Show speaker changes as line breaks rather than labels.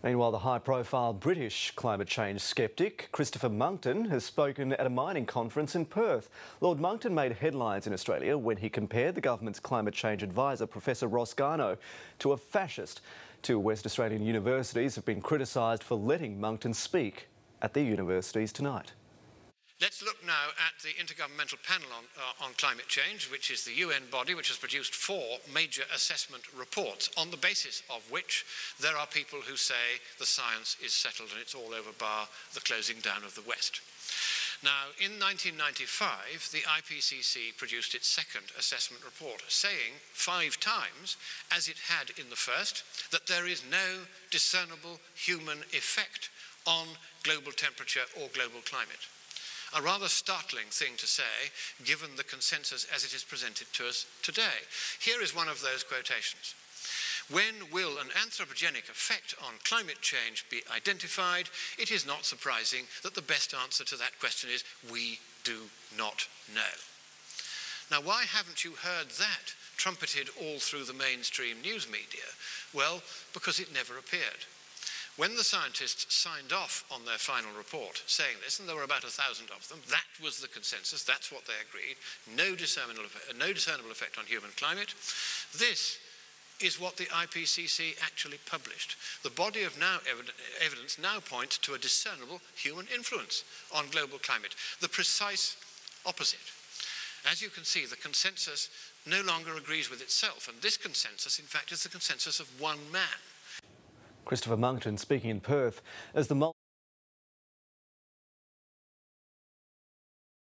Meanwhile, the high-profile British climate change sceptic Christopher Monckton has spoken at a mining conference in Perth. Lord Monckton made headlines in Australia when he compared the government's climate change advisor, Professor Ross Garnaut, to a fascist. Two West Australian universities have been criticised for letting Monckton speak at their universities tonight.
Let's look now at the Intergovernmental Panel on Climate Change, which is the UN body which has produced 4 major assessment reports, on the basis of which there are people who say the science is settled and it's all over bar the closing down of the West. Now, in 1995, the IPCC produced its second assessment report, saying 5 times, as it had in the first, that there is no discernible human effect on global temperature or global climate. A rather startling thing to say, given the consensus as it is presented to us today. Here is one of those quotations. When will an anthropogenic effect on climate change be identified? It is not surprising that the best answer to that question is, we do not know. Now, why haven't you heard that trumpeted all through the mainstream news media? Well, because it never appeared. When the scientists signed off on their final report saying this, and there were about 1,000 of them, that was the consensus, that's what they agreed, no discernible effect on human climate. This is what the IPCC actually published. The body of evidence now points to a discernible human influence on global climate, the precise opposite. As you can see, the consensus no longer agrees with itself, and this consensus, in fact, is the consensus of one man.
Christopher Monckton speaking in Perth as the